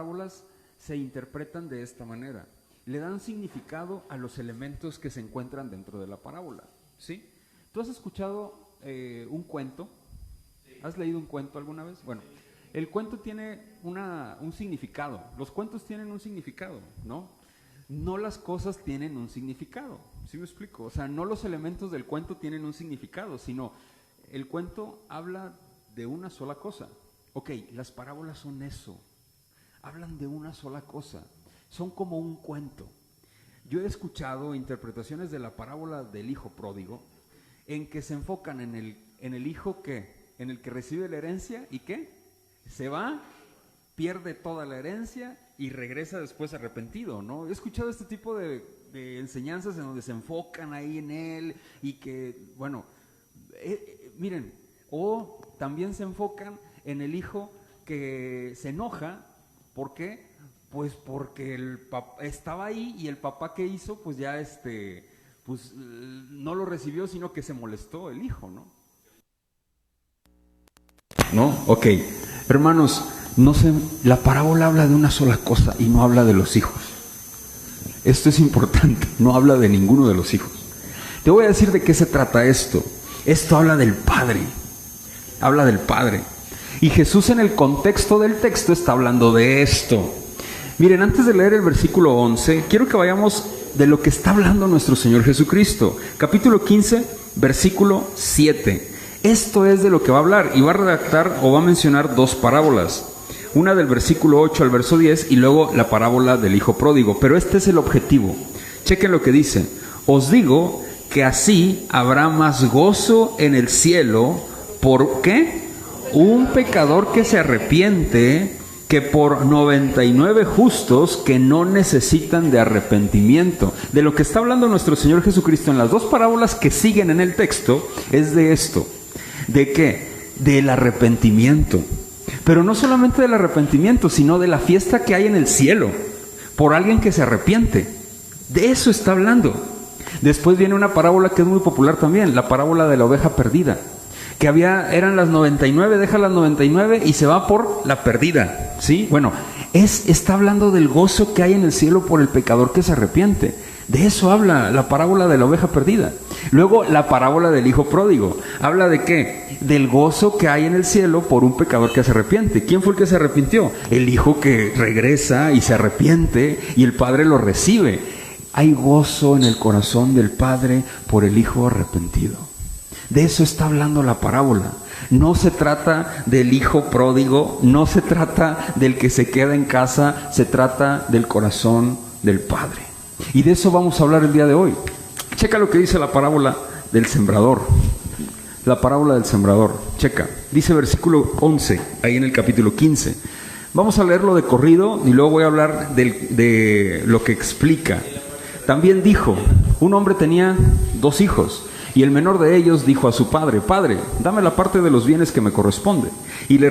parábolas se interpretan de esta manera. Le dan significado a los elementos que se encuentran dentro de la parábola, ¿sí? ¿Tú has escuchado un cuento? ¿Has leído un cuento alguna vez? Bueno, el cuento tiene un significado. Los cuentos tienen un significado, ¿no? No las cosas tienen un significado, ¿sí me explico? O sea, no los elementos del cuento tienen un significado, sino el cuento habla de una sola cosa. Ok, las parábolas son eso, hablan de una sola cosa, son como un cuento. Yo he escuchado interpretaciones de la parábola del hijo pródigo en que se enfocan en el hijo en el que recibe la herencia y que se va, pierde toda la herencia y regresa después arrepentido, ¿no? He escuchado este tipo de enseñanzas en donde se enfocan ahí en él y que, bueno, miren, o también se enfocan en el hijo que se enoja. ¿Por qué? Pues porque el papá estaba ahí y el papá que hizo, pues ya pues no lo recibió, sino que se molestó el hijo, ¿no? ¿No? Ok. Hermanos, la parábola habla de una sola cosa y no habla de los hijos. Esto es importante, no habla de ninguno de los hijos. Te voy a decir de qué se trata esto. Esto habla del Padre. Habla del Padre. Y Jesús en el contexto del texto está hablando de esto. Miren, antes de leer el versículo 11, quiero que vayamos de lo que está hablando nuestro Señor Jesucristo. Capítulo 15, versículo 7. Esto es de lo que va a hablar y va a redactar o va a mencionar dos parábolas. Una del versículo 8 al verso 10 y luego la parábola del hijo pródigo. Pero este es el objetivo. Chequen lo que dice. Os digo que así habrá más gozo en el cielo por ¿qué? Un pecador que se arrepiente que por 99 justos que no necesitan de arrepentimiento. De lo que está hablando nuestro Señor Jesucristo en las dos parábolas que siguen en el texto es de esto. ¿De qué? Del arrepentimiento. Pero no solamente del arrepentimiento, sino de la fiesta que hay en el cielo por alguien que se arrepiente. De eso está hablando. Después viene una parábola que es muy popular también, la parábola de la oveja perdida. Que eran las 99, deja las 99 y se va por la perdida, ¿sí? Bueno, está hablando del gozo que hay en el cielo por el pecador que se arrepiente. De eso habla la parábola de la oveja perdida. Luego la parábola del hijo pródigo. ¿Habla de qué? Del gozo que hay en el cielo por un pecador que se arrepiente. ¿Quién fue el que se arrepintió? El hijo que regresa y se arrepiente y el padre lo recibe. Hay gozo en el corazón del padre por el hijo arrepentido. De eso está hablando la parábola. No se trata del hijo pródigo, no se trata del que se queda en casa, se trata del corazón del Padre. Y de eso vamos a hablar el día de hoy. Checa lo que dice la parábola del sembrador. La parábola del sembrador. Checa. Dice versículo 11, ahí en el capítulo 15. Vamos a leerlo de corrido y luego voy a hablar de lo que explica. También dijo, un hombre tenía 2 hijos. Y el menor de ellos dijo a su padre, Padre, dame la parte de los bienes que me corresponde. Y le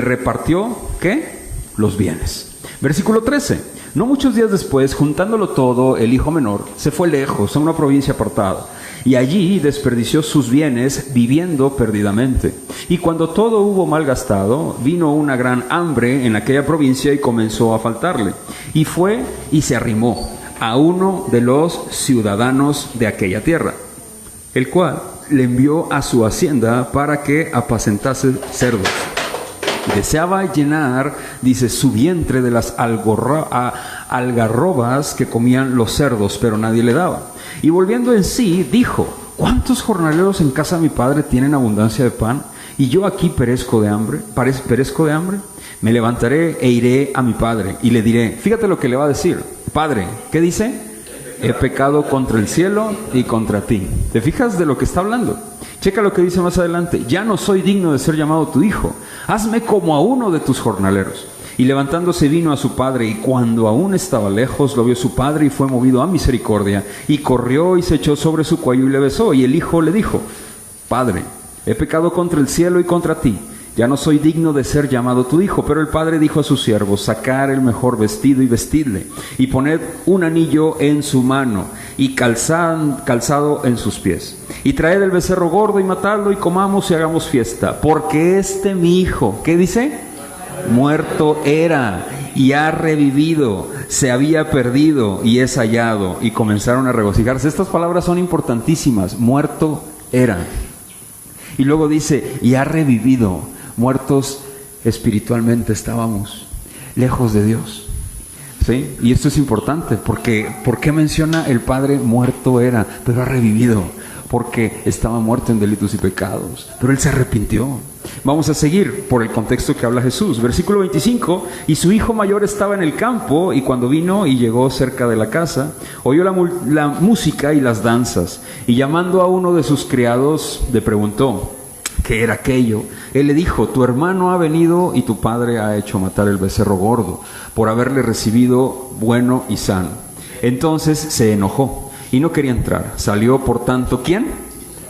repartió, ¿qué? Los bienes. Versículo 13. No muchos días después, juntándolo todo, el hijo menor se fue lejos, a una provincia apartada. Y allí desperdició sus bienes, viviendo perdidamente. Y cuando todo hubo malgastado, vino una gran hambre en aquella provincia y comenzó a faltarle. Y fue y se arrimó a uno de los ciudadanos de aquella tierra, el cual le envió a su hacienda para que apacentase cerdos. Deseaba llenar, dice, su vientre de las algarrobas que comían los cerdos, pero nadie le daba. Y volviendo en sí, dijo, ¿cuántos jornaleros en casa de mi padre tienen abundancia de pan? Y yo aquí perezco de hambre. Me levantaré e iré a mi padre y le diré, fíjate lo que le va a decir. Padre, ¿qué dice? He pecado contra el cielo y contra ti. ¿Te fijas de lo que está hablando? Checa lo que dice más adelante. Ya no soy digno de ser llamado tu hijo. Hazme como a uno de tus jornaleros. Y levantándose vino a su padre, y cuando aún estaba lejos, lo vio su padre y fue movido a misericordia. Y corrió y se echó sobre su cuello y le besó. Y el hijo le dijo, Padre, he pecado contra el cielo y contra ti. Ya no soy digno de ser llamado tu hijo. Pero el padre dijo a sus siervos, sacad el mejor vestido y vestidle, y poned un anillo en su mano, y calzado en sus pies. Y traed el becerro gordo y matadlo, y comamos y hagamos fiesta. Porque mi hijo, ¿qué dice? Muerto era, y ha revivido, se había perdido y es hallado. Y comenzaron a regocijarse. Estas palabras son importantísimas. Muerto era. Y luego dice, y ha revivido. Muertos espiritualmente estábamos, lejos de Dios. ¿Sí? Y esto es importante porque ¿por qué menciona el Padre muerto era, pero ha revivido? Porque estaba muerto en delitos y pecados, pero Él se arrepintió. Vamos a seguir por el contexto que habla Jesús. Versículo 25, y su hijo mayor estaba en el campo, y cuando vino y llegó cerca de la casa, oyó la música y las danzas, y llamando a uno de sus criados, le preguntó, ¿qué era aquello? Él le dijo, tu hermano ha venido y tu padre ha hecho matar el becerro gordo, por haberle recibido bueno y sano. Entonces se enojó y no quería entrar. Salió por tanto, ¿quién?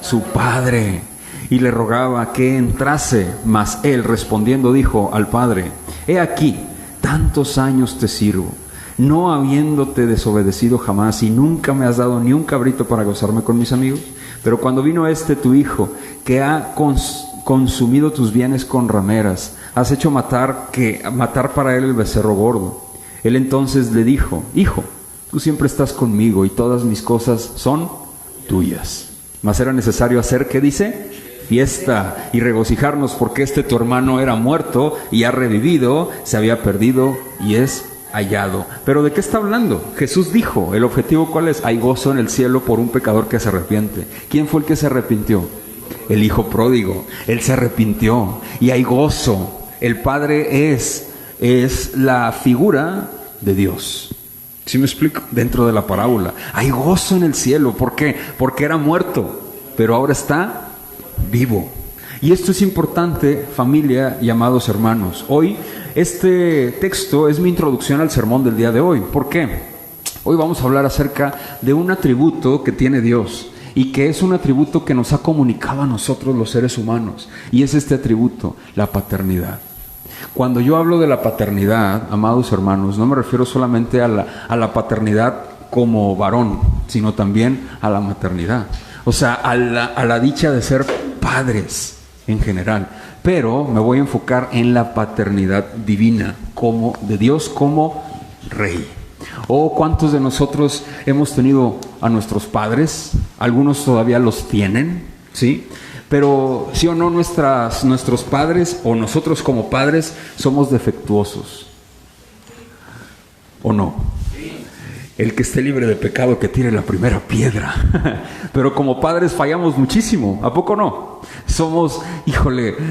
Su padre, y le rogaba que entrase. Mas él respondiendo dijo al padre, he aquí, tantos años te sirvo, no habiéndote desobedecido jamás, y nunca me has dado ni un cabrito para gozarme con mis amigos. Pero cuando vino tu hijo, que ha consumido tus bienes con rameras, has hecho matar para él el becerro gordo. Él entonces le dijo, hijo, tú siempre estás conmigo y todas mis cosas son tuyas. Mas era necesario hacer, ¿qué dice? Fiesta y regocijarnos, porque tu hermano era muerto y ha revivido, se había perdido y es hallado. ¿Pero de qué está hablando? Jesús dijo, ¿el objetivo cuál es? Hay gozo en el cielo por un pecador que se arrepiente. ¿Quién fue el que se arrepintió? El hijo pródigo. Él se arrepintió y hay gozo. El Padre es la figura de Dios. ¿Sí me explico? Dentro de la parábola hay gozo en el cielo. ¿Por qué? Porque era muerto, pero ahora está vivo. Y esto es importante, familia y amados hermanos. Hoy este texto es mi introducción al sermón del día de hoy. ¿Por qué? Hoy vamos a hablar acerca de un atributo que tiene Dios y que es un atributo que nos ha comunicado a nosotros los seres humanos, y es este atributo, la paternidad. Cuando yo hablo de la paternidad, amados hermanos, no me refiero solamente a la paternidad como varón, sino también a la maternidad. O sea, a la dicha de ser padres en general. Pero me voy a enfocar en la paternidad divina, como de Dios como Rey. ¿Cuántos de nosotros hemos tenido a nuestros padres? Algunos todavía los tienen, ¿sí? Pero sí o no, nuestros padres o nosotros como padres somos defectuosos, ¿o no? El que esté libre de pecado que tire la primera piedra. Pero como padres fallamos muchísimo, ¿a poco no?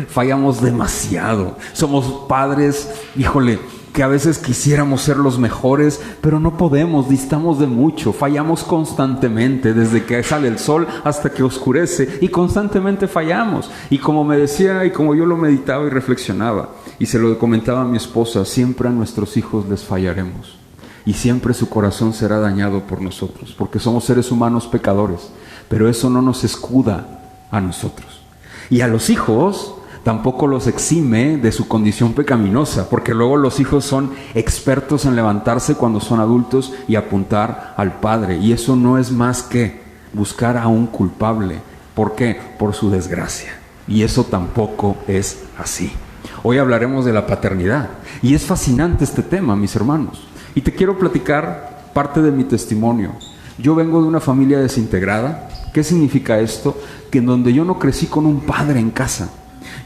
Fallamos demasiado. Somos padres, que a veces quisiéramos ser los mejores, pero no podemos, distamos de mucho, fallamos constantemente, desde que sale el sol hasta que oscurece, y constantemente fallamos. Y como me decía, y como yo lo meditaba y reflexionaba, y se lo comentaba a mi esposa, siempre a nuestros hijos les fallaremos, y siempre su corazón será dañado por nosotros, porque somos seres humanos pecadores, pero eso no nos escuda a nosotros. Y a los hijos tampoco los exime de su condición pecaminosa, porque luego los hijos son expertos en levantarse cuando son adultos y apuntar al padre, y eso no es más que buscar a un culpable. ¿Por qué? Por su desgracia, y eso tampoco es así. Hoy hablaremos de la paternidad, y es fascinante este tema, mis hermanos, y te quiero platicar parte de mi testimonio. Yo vengo de una familia desintegrada. ¿Qué significa esto? Que en donde yo no crecí con un padre en casa.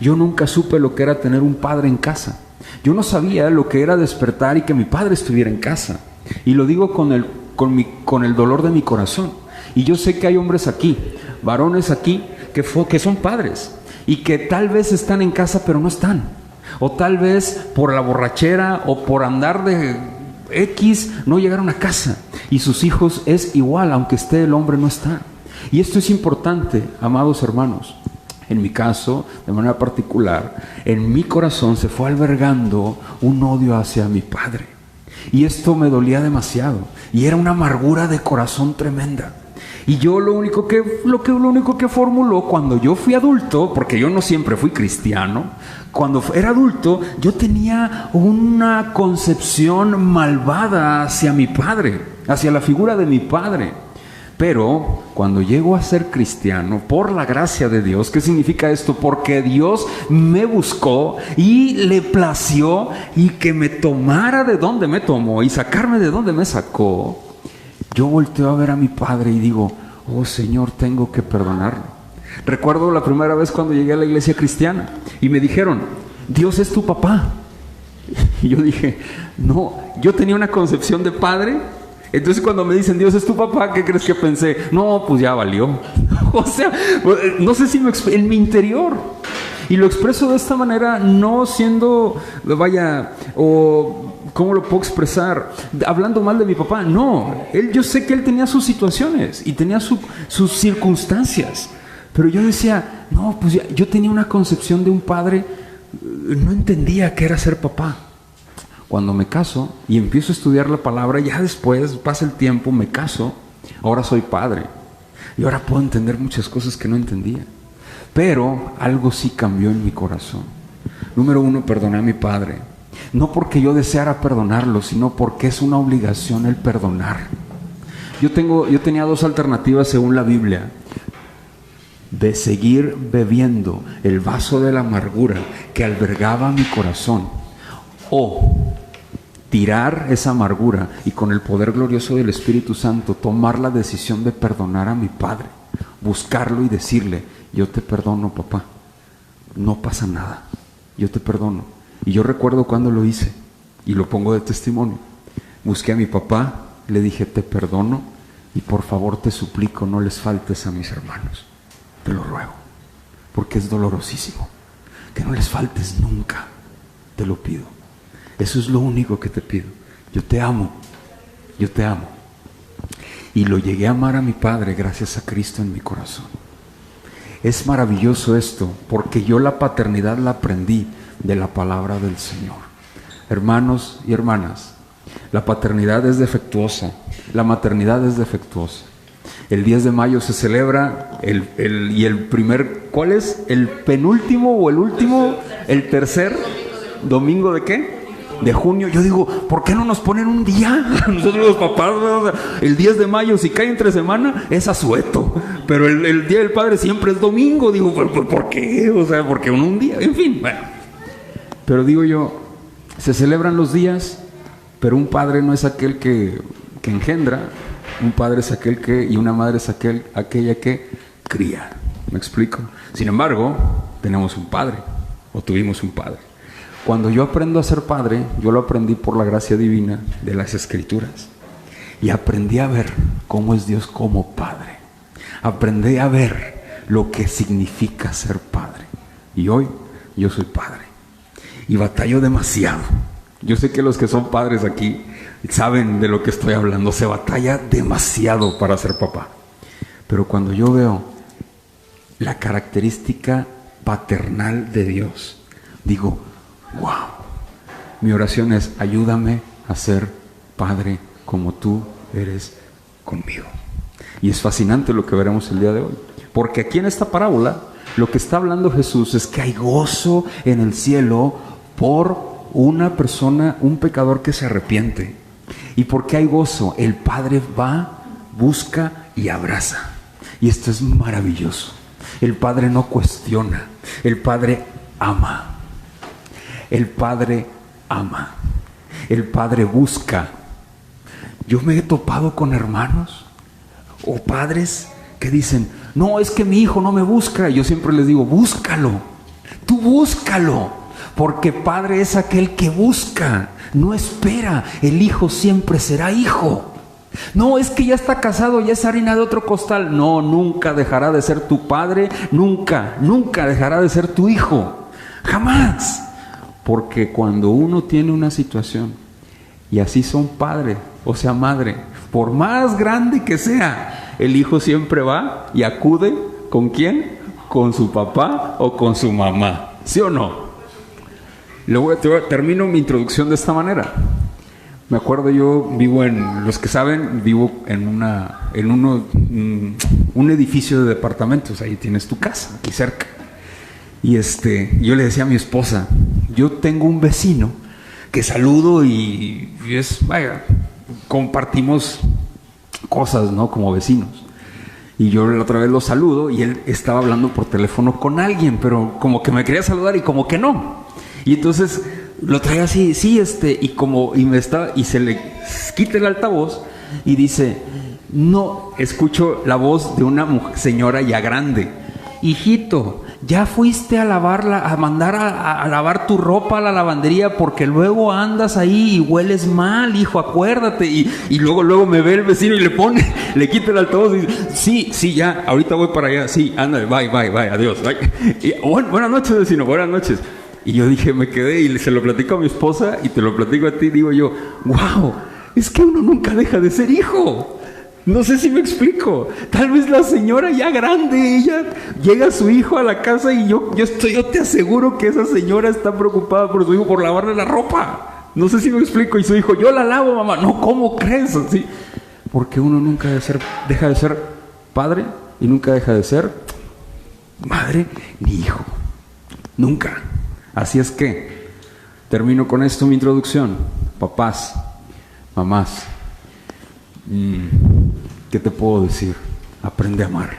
Yo nunca supe lo que era tener un padre en casa. Yo no sabía lo que era despertar y que mi padre estuviera en casa. Y lo digo con el dolor de mi corazón. Y yo sé que hay hombres aquí, varones aquí, que son padres y que tal vez están en casa pero no están. O tal vez por la borrachera o por andar de X no llegaron a casa. Y sus hijos es igual, aunque esté el hombre no está. Y esto es importante, amados hermanos. En mi caso, de manera particular, en mi corazón se fue albergando un odio hacia mi padre. Y esto me dolía demasiado. Y era una amargura de corazón tremenda. Y yo lo único que formuló cuando yo fui adulto, porque yo no siempre fui cristiano, cuando era adulto, yo tenía una concepción malvada hacia mi padre, hacia la figura de mi padre. Pero cuando llego a ser cristiano, por la gracia de Dios, ¿qué significa esto? Porque Dios me buscó y le plació y que me tomara de donde me tomó y sacarme de donde me sacó. Yo volteo a ver a mi padre y digo, oh Señor, tengo que perdonarlo. Recuerdo la primera vez cuando llegué a la iglesia cristiana y me dijeron, Dios es tu papá. Y yo dije, no, yo tenía una concepción de padre. Entonces cuando me dicen Dios es tu papá, ¿qué crees que pensé? No, pues ya valió. O sea, no sé si en mi interior. Y lo expreso de esta manera, no siendo, o ¿cómo lo puedo expresar? Hablando mal de mi papá. No, yo sé que él tenía sus situaciones y tenía sus circunstancias. Pero yo decía, no, pues yo tenía una concepción de un padre, no entendía qué era ser papá. Cuando me caso y empiezo a estudiar la palabra, ya después pasa el tiempo, me caso, ahora soy padre. Y ahora puedo entender muchas cosas que no entendía. Pero algo sí cambió en mi corazón. Número 1, perdoné a mi padre. No porque yo deseara perdonarlo, sino porque es una obligación el perdonar. Yo tenía 2 alternativas según la Biblia. De seguir bebiendo el vaso de la amargura que albergaba mi corazón, o tirar esa amargura y con el poder glorioso del Espíritu Santo tomar la decisión de perdonar a mi padre, buscarlo y decirle, yo te perdono, papá, no pasa nada, yo te perdono. Y yo recuerdo cuando lo hice y lo pongo de testimonio. Busqué a mi papá, le dije, te perdono y por favor te suplico no les faltes a mis hermanos, te lo ruego, porque es dolorosísimo, que no les faltes nunca, te lo pido. Eso es lo único que te pido. Yo te amo, yo te amo. Y lo llegué a amar a mi padre gracias a Cristo en mi corazón. Es maravilloso esto, porque yo la paternidad la aprendí de la palabra del Señor. Hermanos y hermanas, la paternidad es defectuosa, la maternidad es defectuosa. El 10 de mayo se celebra ¿cuál es? ¿El penúltimo o el último? ¿El tercer domingo de qué? De junio. Yo digo, ¿por qué no nos ponen un día? Nosotros los papás, el 10 de mayo, si cae entre semana, es asueto. Pero el Día del Padre siempre es domingo. Digo, ¿por qué? O sea, porque un día, en fin, bueno. Pero digo yo, se celebran los días, pero un padre no es aquel que engendra, un padre es aquel que, y una madre es aquella que cría. ¿Me explico? Sin embargo, tenemos un padre, o tuvimos un padre. Cuando yo aprendo a ser padre, yo lo aprendí por la gracia divina de las Escrituras. Y aprendí a ver cómo es Dios como padre. Aprendí a ver lo que significa ser padre. Y hoy yo soy padre. Y batallo demasiado. Yo sé que los que son padres aquí saben de lo que estoy hablando. Se batalla demasiado para ser papá. Pero cuando yo veo la característica paternal de Dios, digo, wow, mi oración es, ayúdame a ser padre como tú eres conmigo. Y es fascinante lo que veremos el día de hoy, porque aquí en esta parábola lo que está hablando Jesús es que hay gozo en el cielo por una persona, un pecador que se arrepiente. ¿Y por qué hay gozo? El Padre va, busca y abraza. Y esto es maravilloso. El Padre no cuestiona, el Padre ama. El Padre ama, el Padre busca. Yo me he topado con hermanos o padres que dicen, no, es que mi hijo no me busca. Yo siempre les digo, búscalo, tú búscalo, porque padre es aquel que busca, no espera. El hijo siempre será hijo. No, es que ya está casado, ya es harina de otro costal. No, nunca dejará de ser tu padre, nunca dejará de ser tu hijo, jamás. Porque cuando uno tiene una situación, y así son padre, o sea madre, por más grande que sea, el hijo siempre va y acude, ¿con quién? Con su papá o con su mamá, ¿sí o no? Termino mi introducción de esta manera. Me acuerdo, yo vivo los que saben, vivo en un edificio de departamentos. Ahí tienes tu casa, aquí cerca. Y yo le decía a mi esposa, yo tengo un vecino que saludo y compartimos cosas, ¿no? Como vecinos. Y yo la otra vez lo saludo y él estaba hablando por teléfono con alguien, pero como que me quería saludar y como que no. Y entonces lo traía así, sí, y se le quita el altavoz y dice, no, escucho la voz de una señora ya grande. Hijito, ya fuiste a mandar a lavar tu ropa a la lavandería porque luego andas ahí y hueles mal, hijo, acuérdate. Y luego me ve el vecino y le quita el altavoz y dice, sí, ya, ahorita voy para allá, sí, ándale, bye, adiós. Bye. Y, buenas noches, vecino, buenas noches. Y yo dije, me quedé y se lo platico a mi esposa y te lo platico a ti, digo yo, wow, es que uno nunca deja de ser hijo. No sé si me explico. Tal vez la señora ya grande, ella llega a su hijo a la casa y yo te aseguro que esa señora está preocupada por su hijo por lavarle la ropa. No sé si me explico. Y su hijo, yo la lavo, mamá. No, ¿cómo crees? Así. Porque uno nunca deja de ser padre y nunca deja de ser madre ni hijo. Nunca. Así es que termino con esto mi introducción. Papás, mamás, ¿qué te puedo decir? Aprende a amar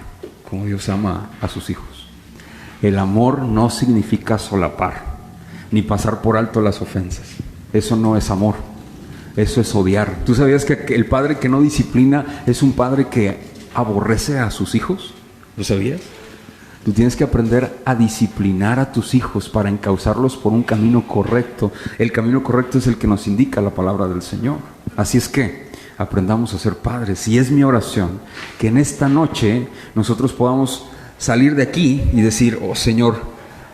como Dios ama a sus hijos. El amor no significa solapar ni pasar por alto las ofensas. Eso no es amor, eso es odiar. ¿Tú sabías que el padre que no disciplina es un padre que aborrece a sus hijos? ¿Lo sabías? Tú tienes que aprender a disciplinar a tus hijos para encauzarlos por un camino correcto. El camino correcto es el que nos indica la palabra del Señor. Así es que aprendamos a ser padres. Y es mi oración que en esta noche nosotros podamos salir de aquí y decir, oh Señor,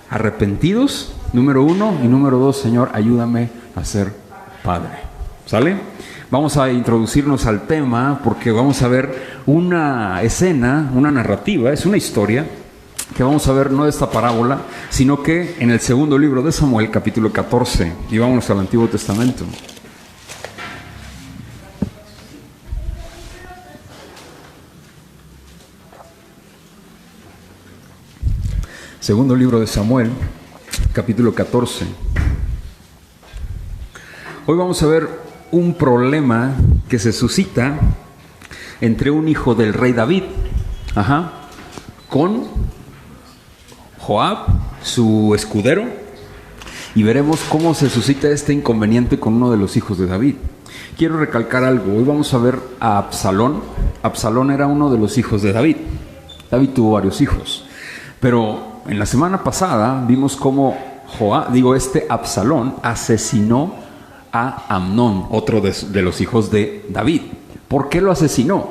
arrepentidos, número 1, y número 2, Señor, ayúdame a ser padre. ¿Sale? Vamos a introducirnos al tema porque vamos a ver una escena, una narrativa, es una historia que vamos a ver no de esta parábola, sino que en el segundo libro de Samuel, capítulo 14, y vámonos al Antiguo Testamento. Segundo libro de Samuel, capítulo 14. Hoy vamos a ver un problema que se suscita entre un hijo del rey David, con Joab, su escudero, y veremos cómo se suscita este inconveniente con uno de los hijos de David. Quiero recalcar algo. Hoy vamos a ver a Absalón. Absalón era uno de los hijos de David. David tuvo varios hijos, pero en la semana pasada vimos cómo Absalón asesinó a Amnón, otro de los hijos de David. ¿Por qué lo asesinó?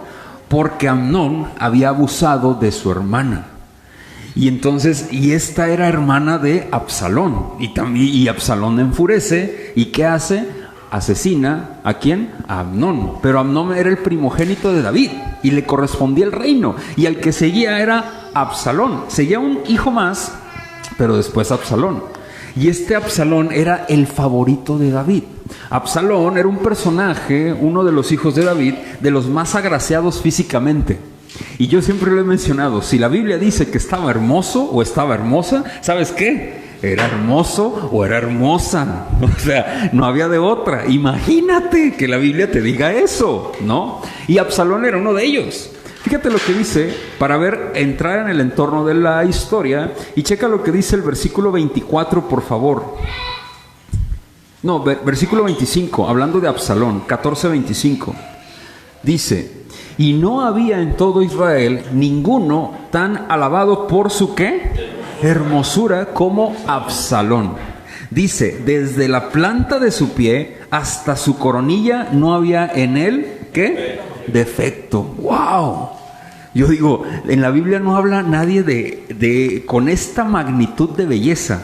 Porque Amnón había abusado de su hermana. Y esta era hermana de Absalón. Y Absalón enfurece. ¿Y qué hace? Asesina ¿a quién? A Amnón. Pero Amnón era el primogénito de David y le correspondía el reino. Y al que seguía era Absalón. Seguía un hijo más, pero después Absalón. Y este Absalón era el favorito de David. Absalón era un personaje, uno de los hijos de David, de los más agraciados físicamente. Y yo siempre lo he mencionado, si la Biblia dice que estaba hermoso o estaba hermosa, ¿sabes qué? Era hermoso o era hermosa. O sea, no había de otra. Imagínate que la Biblia te diga eso, ¿no? Y Absalón era uno de ellos. Fíjate lo que dice, para entrar en el entorno de la historia, y checa lo que dice el versículo 24, por favor. No, versículo 25, hablando de Absalón, 14:25. Dice, y no había en todo Israel ninguno tan alabado por su ¿qué? Hermosura como Absalón. Dice, desde la planta de su pie hasta su coronilla no había en él ¿qué? Defecto. ¡Wow! Yo digo, en la Biblia no habla nadie de con esta magnitud de belleza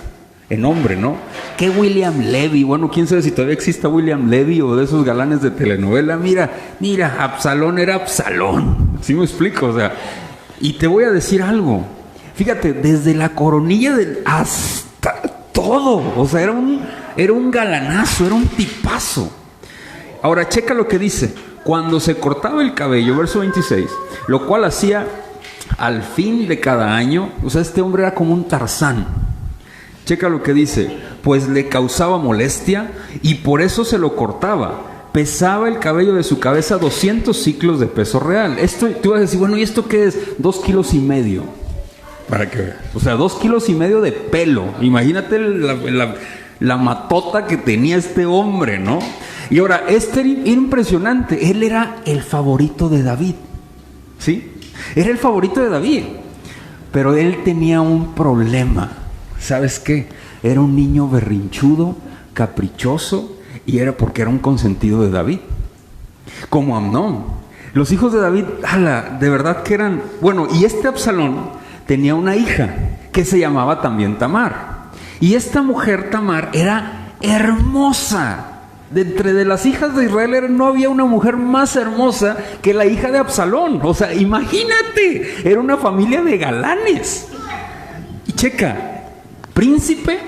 en hombre, ¿no? ¿Qué William Levy? Bueno, quién sabe si todavía exista William Levy o de esos galanes de telenovela. Mira, Absalón era Absalón. ¿Sí me explico? O sea, y te voy a decir algo. Fíjate, desde la coronilla hasta todo. O sea, era un galanazo, era un tipazo. Ahora, checa lo que dice. Cuando se cortaba el cabello, verso 26, lo cual hacía al fin de cada año, o sea, este hombre era como un Tarzán. Checa lo que dice, pues le causaba molestia y por eso se lo cortaba, pesaba el cabello de su cabeza 200 ciclos de peso real. Esto, tú vas a decir, bueno, ¿y esto qué es? 2,5 kilos. Para que veas. O sea, 2,5 kilos de pelo. Imagínate la matota que tenía este hombre, ¿no? Y ahora, este era impresionante. Él era el favorito de David, ¿sí? Era el favorito de David. Pero él tenía un problema. ¿Sabes qué? Era un niño berrinchudo, caprichoso, y era porque era un consentido de David. Como Amnón. Los hijos de David, de verdad que eran... Bueno, y este Absalón tenía una hija que se llamaba también Tamar. Y esta mujer, Tamar, era hermosa. De entre las hijas de Israel no había una mujer más hermosa que la hija de Absalón. O sea, imagínate, era una familia de galanes. Y checa, príncipe,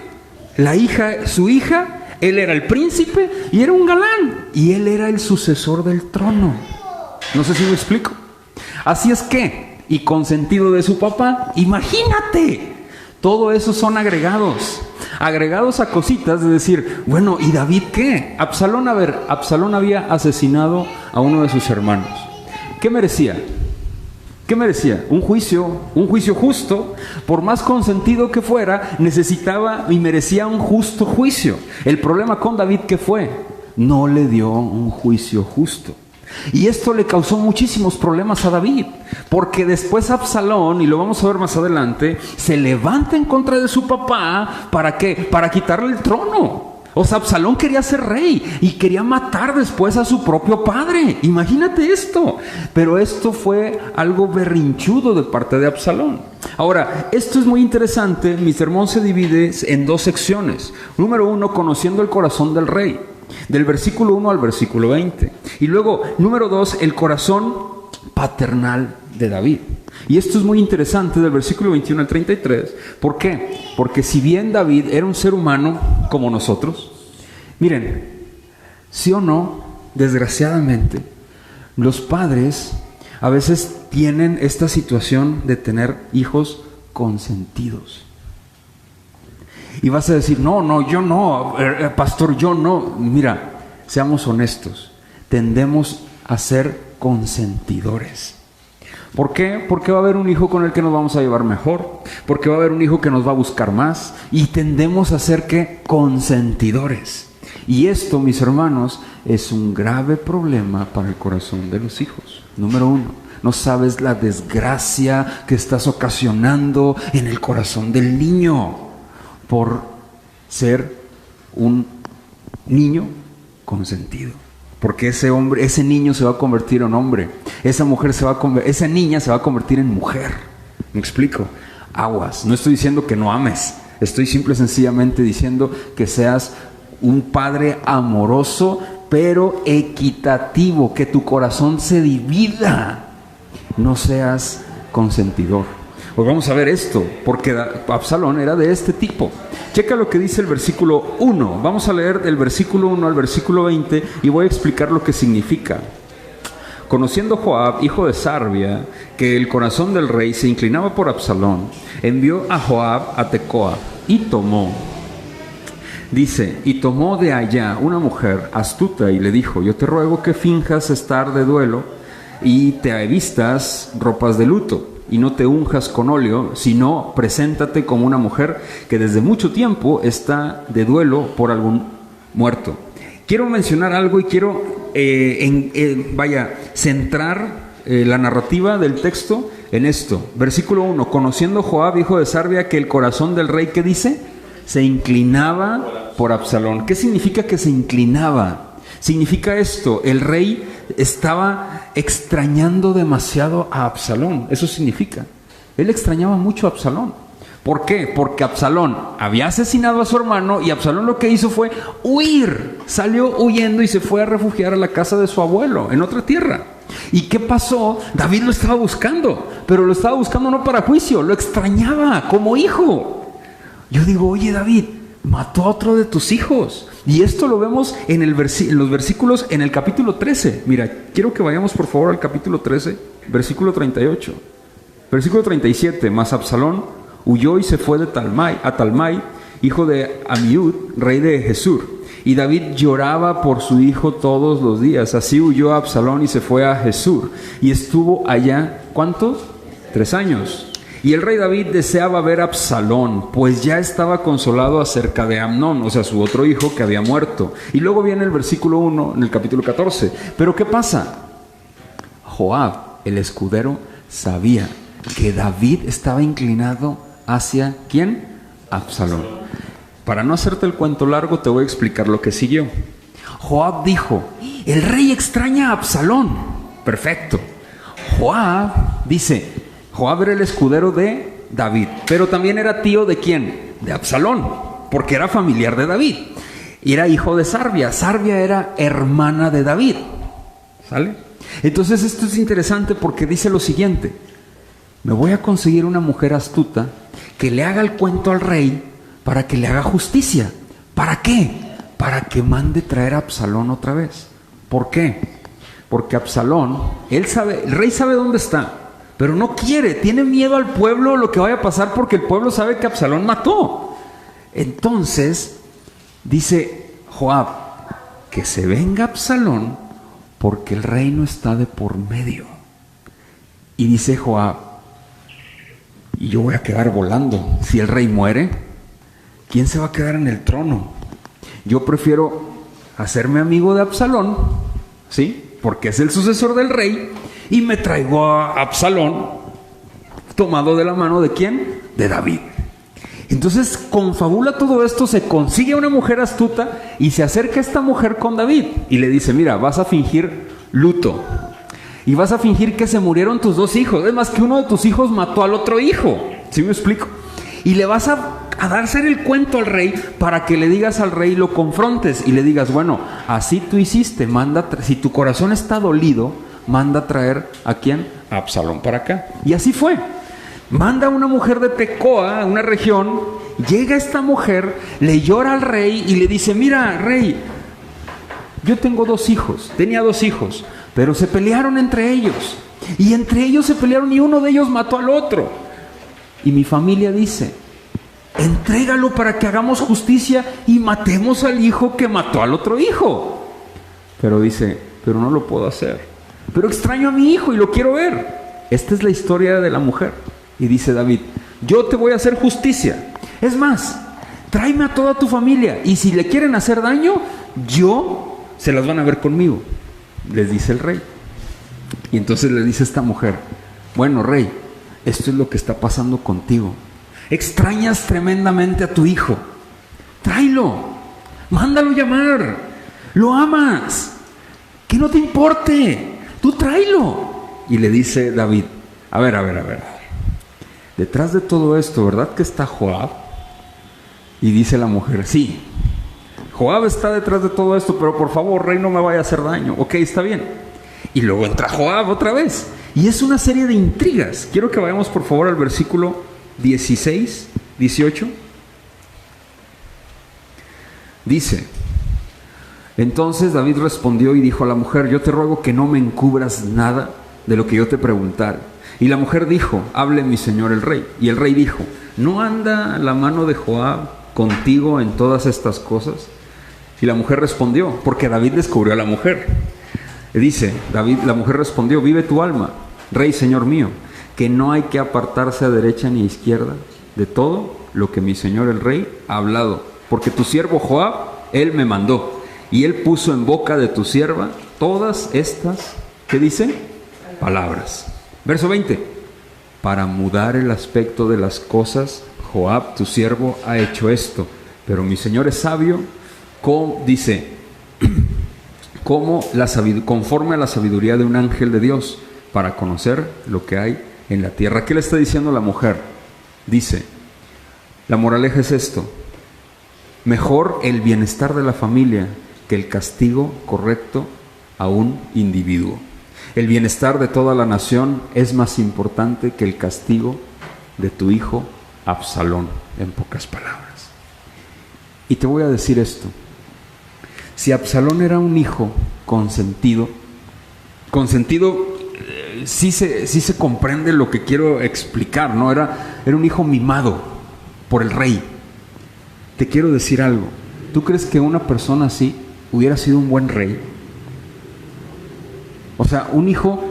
la hija, su hija, él era el príncipe y era un galán. Y él era el sucesor del trono. No sé si me explico. Así es que, y consentido de su papá, imagínate, todo eso son agregados a cositas de decir, bueno, ¿y David qué? Absalón había asesinado a uno de sus hermanos. ¿Qué merecía? Un juicio justo. Por más consentido que fuera, necesitaba y merecía un justo juicio. El problema con David, ¿qué fue? No le dio un juicio justo. Y esto le causó muchísimos problemas a David, porque después Absalón, y lo vamos a ver más adelante, se levanta en contra de su papá. ¿Para qué? Para quitarle el trono. O sea, Absalón quería ser rey y quería matar después a su propio padre. Imagínate esto. Pero esto fue algo berrinchudo de parte de Absalón. Ahora, esto es muy interesante. Mi sermón se divide en 2 secciones. Número 1, conociendo el corazón del rey, del versículo 1 al versículo 20. Y luego, número 2, el corazón paternal de David. Y esto es muy interesante del versículo 21 al 33. ¿Por qué? Porque si bien David era un ser humano como nosotros, miren, sí o no, desgraciadamente, los padres a veces tienen esta situación de tener hijos consentidos. Y vas a decir, no, yo no, pastor, yo no. Mira, seamos honestos, tendemos a ser consentidores. ¿Por qué? Porque va a haber un hijo con el que nos vamos a llevar mejor, porque va a haber un hijo que nos va a buscar más, y tendemos a ser, ¿qué? Consentidores. Y esto, mis hermanos, es un grave problema para el corazón de los hijos. Número 1, no sabes la desgracia que estás ocasionando en el corazón del niño por ser un niño consentido. Porque ese niño se va a convertir en hombre, esa niña se va a convertir en mujer. ¿Me explico? Aguas. No estoy diciendo que no ames, estoy simple y sencillamente diciendo que seas un padre amoroso, pero equitativo, que tu corazón se divida, no seas consentidor. Pues vamos a ver esto, porque Absalón era de este tipo. Checa lo que dice el versículo 1. Vamos a leer del versículo 1 al versículo 20 y voy a explicar lo que significa. Conociendo Joab, hijo de Sarvia, que el corazón del rey se inclinaba por Absalón, envió a Joab a Tecoa y tomó de allá una mujer astuta y le dijo: yo te ruego que finjas estar de duelo y te vistas ropas de luto y no te unjas con óleo, sino preséntate como una mujer que desde mucho tiempo está de duelo por algún muerto. Quiero mencionar algo y quiero centrar la narrativa del texto en esto. Versículo 1, conociendo Joab, hijo de Sarvia, que el corazón del rey, ¿qué dice? Se inclinaba por Absalón. ¿Qué significa que se inclinaba? Significa esto: el rey estaba extrañando demasiado a Absalón. Eso significa. Él extrañaba mucho a Absalón. ¿Por qué? Porque Absalón había asesinado a su hermano y Absalón lo que hizo fue huir. Salió huyendo y se fue a refugiar a la casa de su abuelo en otra tierra. ¿Y qué pasó? David lo estaba buscando, pero lo estaba buscando no para juicio, lo extrañaba como hijo. Yo digo, oye, David, mató a otro de tus hijos. Y esto lo vemos en los versículos, en el capítulo 13. Mira, quiero que vayamos por favor al capítulo 13, versículo 38. Versículo 37, mas Absalón huyó y se fue a Talmai, hijo de Amiud, rey de Gesur. Y David lloraba por su hijo todos los días. Así huyó a Absalón y se fue a Gesur. Y estuvo allá, ¿cuántos? 3 años. Y el rey David deseaba ver a Absalón, pues ya estaba consolado acerca de Amnón, o sea, su otro hijo que había muerto. Y luego viene el versículo 1 en el capítulo 14. Pero ¿qué pasa? Joab, el escudero, sabía que David estaba inclinado hacia ¿quién? Absalón. Para no hacerte el cuento largo, te voy a explicar lo que siguió. Joab dijo, el rey extraña a Absalón. Perfecto. Joab dice, Joab era el escudero de David, pero también era tío de ¿quién? De Absalón, porque era familiar de David. Y era hijo de Sarbia. Sarbia era hermana de David. ¿Sale? Entonces esto es interesante porque dice lo siguiente. Me voy a conseguir una mujer astuta que le haga el cuento al rey para que le haga justicia. ¿Para qué? Para que mande traer a Absalón otra vez. ¿Por qué? Porque Absalón, el rey sabe dónde está, pero no quiere, tiene miedo al pueblo lo que vaya a pasar porque el pueblo sabe que Absalón mató. Entonces, dice Joab, que se venga Absalón porque el rey no está de por medio. Y dice Joab, y yo voy a quedar volando. Si el rey muere, ¿quién se va a quedar en el trono? Yo prefiero hacerme amigo de Absalón, ¿sí? Porque es el sucesor del rey, y me traigo a Absalón tomado de la mano ¿de quién? De David. Entonces confabula todo esto, se consigue una mujer astuta y se acerca esta mujer con David y le dice, mira, vas a fingir luto y vas a fingir que se murieron tus 2 hijos, es más que uno de tus hijos mató al otro hijo, ¿sí me explico? Y le vas a darse el cuento al rey para que le digas al rey, lo confrontes y le digas, bueno, así tú hiciste, si tu corazón está dolido, manda traer ¿a quién? A Absalón para acá. Y así fue. Manda a una mujer de Tecoa, una región, llega esta mujer, le llora al rey y le dice, mira, rey, yo tengo 2 hijos, tenía 2 hijos, pero se pelearon entre ellos. Y entre ellos se pelearon y uno de ellos mató al otro. Y mi familia dice, entrégalo para que hagamos justicia y matemos al hijo que mató al otro hijo. Pero dice, pero no lo puedo hacer. Pero extraño a mi hijo y lo quiero ver. Esta es la historia de la mujer. Y dice David, yo te voy a hacer justicia. Es más, tráeme a toda tu familia. Y si le quieren hacer daño, se las van a ver conmigo. Les dice el rey. Y entonces le dice esta mujer, bueno, rey, esto es lo que está pasando contigo. Extrañas tremendamente a tu hijo. Tráelo. Mándalo llamar. Lo amas. Que no te importe. Tú tráelo. Y le dice David, a ver. Detrás de todo esto, ¿verdad que está Joab? Y dice la mujer, sí, Joab está detrás de todo esto, pero por favor, rey, no me vaya a hacer daño. Ok, está bien. Y luego entra Joab otra vez. Y es una serie de intrigas. Quiero que vayamos por favor al versículo 16, 18. Dice, entonces David respondió y dijo a la mujer, yo te ruego que no me encubras nada de lo que yo te preguntara. Y la mujer dijo, hable mi señor el rey. Y el rey dijo, ¿no anda la mano de Joab contigo en todas estas cosas? Y la mujer respondió, porque David descubrió a la mujer. Dice, la mujer respondió, vive tu alma, rey señor mío, que no hay que apartarse a derecha ni a izquierda de todo lo que mi señor el rey ha hablado. Porque tu siervo Joab, él me mandó, y él puso en boca de tu sierva todas estas, ¿qué dice? Palabras. Verso 20. Para mudar el aspecto de las cosas, Joab, tu siervo, ha hecho esto. Pero mi señor es sabio, dice, conforme a la sabiduría de un ángel de Dios, para conocer lo que hay en la tierra. ¿Qué le está diciendo la mujer? Dice, la moraleja es esto: mejor el bienestar de la familia que el castigo correcto a un individuo. El bienestar de toda la nación es más importante que el castigo de tu hijo Absalón, en pocas palabras. Y te voy a decir esto: si Absalón era un hijo consentido, sí se comprende lo que quiero explicar, ¿no? Era un hijo mimado por el rey. te quiero decir algo. ¿Tú crees que una persona así hubiera sido un buen rey? O sea, un hijo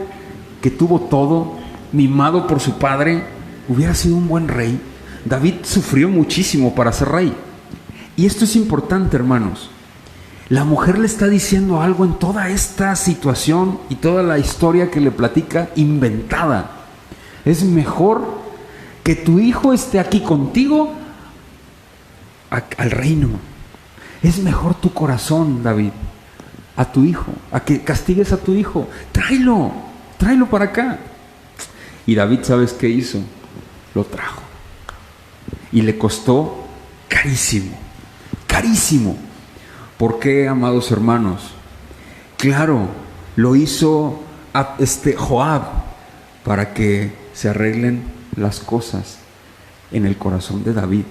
que tuvo todo, mimado por su padre, hubiera sido un buen rey. David sufrió muchísimo para ser rey. Y esto es importante, hermanos. La mujer le está diciendo algo en toda esta situación y toda la historia que le platica inventada. Es mejor que tu hijo esté aquí contigo al reino. Es mejor tu corazón, David, a tu hijo, a que castigues a tu hijo. Tráelo para acá. Y David, ¿sabes qué hizo? Lo trajo. Y le costó carísimo. ¿Por qué, amados hermanos? Claro, lo hizo Joab para que se arreglen las cosas en el corazón de David.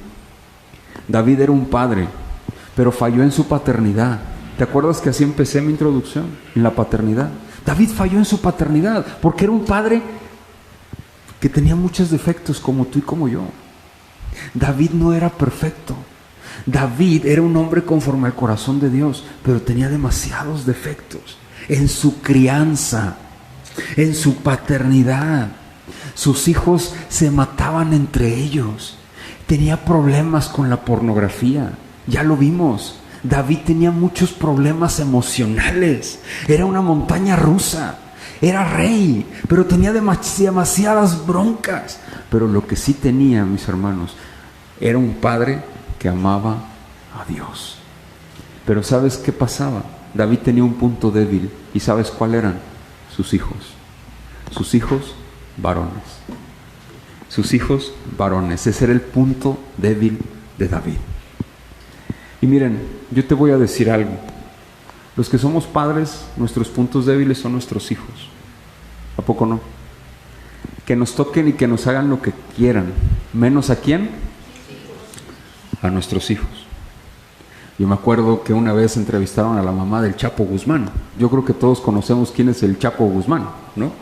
David era un padre, pero falló en su paternidad. ¿Te acuerdas que así empecé mi introducción? En la paternidad. David falló en su paternidad porque era un padre que tenía muchos defectos, como tú y como yo. David no era perfecto. David era un hombre conforme al corazón de Dios, pero tenía demasiados defectos en su crianza, en su paternidad. Sus hijos se mataban entre ellos. Tenía problemas con la pornografía. Ya lo vimos. David tenía muchos problemas emocionales. Era una montaña rusa. Era rey, pero tenía demasiadas broncas. Pero lo que sí tenía, mis hermanos, era un padre que amaba a Dios. Pero ¿sabes qué pasaba? David tenía un punto débil. ¿Y sabes cuál eran? Sus hijos. Sus hijos varones. Sus hijos varones. Ese era el punto débil de David. Y miren, yo te voy a decir algo. Los que somos padres, nuestros puntos débiles son nuestros hijos. ¿A poco no? Que nos toquen y que nos hagan lo que quieran. ¿Menos a quién? A nuestros hijos. Yo me acuerdo que una vez entrevistaron a la mamá del Chapo Guzmán. Yo creo que todos conocemos quién es el Chapo Guzmán, ¿no?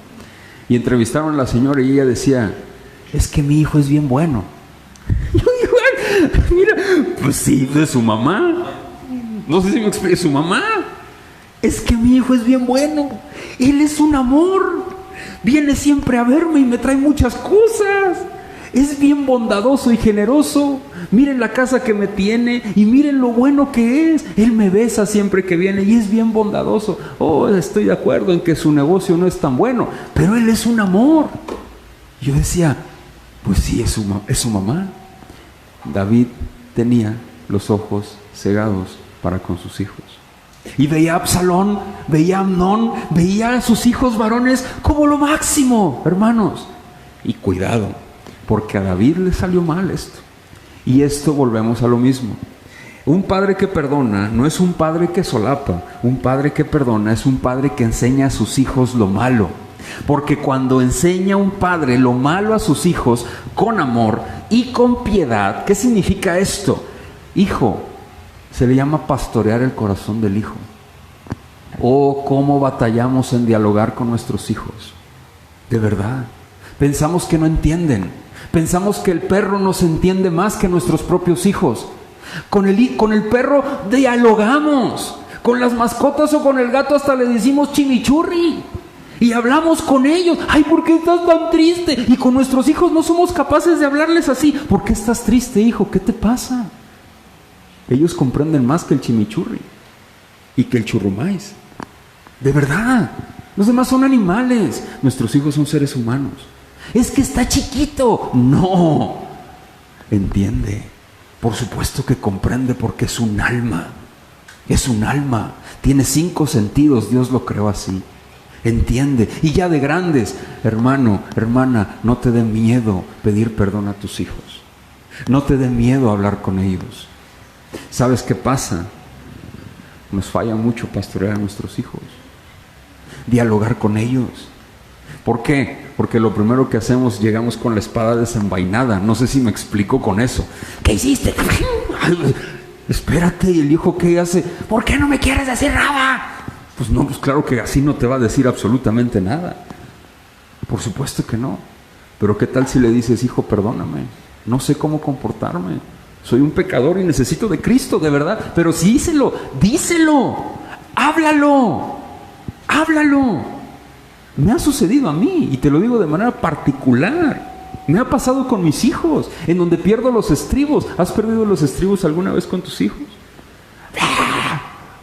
Y entrevistaron a la señora y ella decía, es que mi hijo es bien bueno. Yo digo, mira, pues sí, de su mamá. No sé si me explico, su mamá. Es que mi hijo es bien bueno. Él es un amor. Viene siempre a verme y me trae muchas cosas. Es bien bondadoso y generoso. Miren la casa que me tiene y miren lo bueno que es. Él me besa siempre que viene y es bien bondadoso. Oh, estoy de acuerdo en que su negocio no es tan bueno, pero él es un amor. Yo decía, pues sí, es su mamá. David tenía los ojos cegados para con sus hijos. Y veía a Absalón, veía a Amnón, veía a sus hijos varones como lo máximo, hermanos. Y cuidado, porque a David le salió mal esto. Y esto volvemos a lo mismo. Un padre que perdona no es un padre que solapa. Un padre que perdona es un padre que enseña a sus hijos lo malo. Porque cuando enseña un padre lo malo a sus hijos con amor y con piedad, ¿qué significa esto? Hijo, se le llama pastorear el corazón del hijo. Oh, cómo batallamos en dialogar con nuestros hijos. De verdad. Pensamos que no entienden. Pensamos que el perro nos entiende más que nuestros propios hijos. Con el perro dialogamos. Con las mascotas o con el gato hasta le decimos chimichurri. Y hablamos con ellos. Ay, ¿por qué estás tan triste? Y con nuestros hijos no somos capaces de hablarles así. ¿Por qué estás triste, hijo? ¿Qué te pasa? Ellos comprenden más que el chimichurri y que el churrumais. De verdad. Los demás son animales. Nuestros hijos son seres humanos. Es que está chiquito. No. Entiende. Por supuesto que comprende porque es un alma. Es un alma. Tiene 5 sentidos. Dios lo creó así. Entiende. Y ya de grandes, hermano, hermana, no te dé miedo pedir perdón a tus hijos. No te dé miedo hablar con ellos. ¿Sabes qué pasa? Nos falla mucho pastorear a nuestros hijos. Dialogar con ellos. ¿Por qué? Porque lo primero que hacemos, llegamos con la espada desenvainada. No sé si me explico con eso. ¿Qué hiciste? Ay, espérate, ¿y el hijo qué hace? ¿Por qué no me quieres decir nada? Pues no, pues claro que así no te va a decir absolutamente nada. Por supuesto que no. Pero ¿qué tal si le dices, hijo, perdóname? No sé cómo comportarme. Soy un pecador y necesito de Cristo, de verdad. Pero sí, díselo, háblalo. Me ha sucedido a mí, y te lo digo de manera particular. Me ha pasado con mis hijos, en donde pierdo los estribos. ¿Has perdido los estribos alguna vez con tus hijos?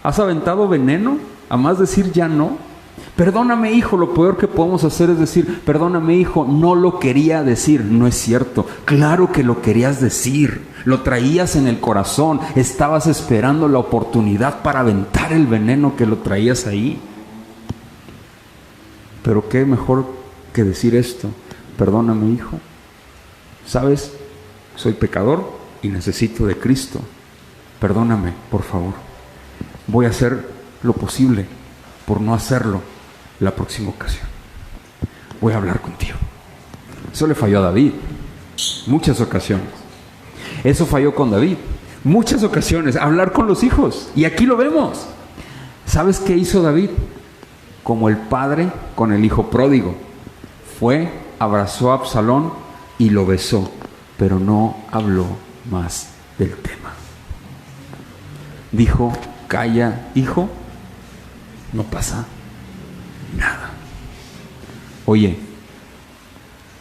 ¿Has aventado veneno a más decir ya no? Perdóname, hijo. Lo peor que podemos hacer es decir, perdóname, hijo, no lo quería decir. No es cierto. Claro que lo querías decir. Lo traías en el corazón. Estabas esperando la oportunidad para aventar el veneno que lo traías ahí. Pero qué mejor que decir esto. Perdóname, hijo. ¿Sabes? Soy pecador y necesito de Cristo. Perdóname, por favor. Voy a hacer lo posible por no hacerlo la próxima ocasión. Voy a hablar contigo. Eso le falló a David. Muchas ocasiones. Eso falló con David. Muchas ocasiones. Hablar con los hijos. Y aquí lo vemos. ¿Sabes qué hizo David? Como el padre con el hijo pródigo. Fue, abrazó a Absalón y lo besó, pero no habló más del tema. Dijo, calla, hijo, no pasa nada. Oye,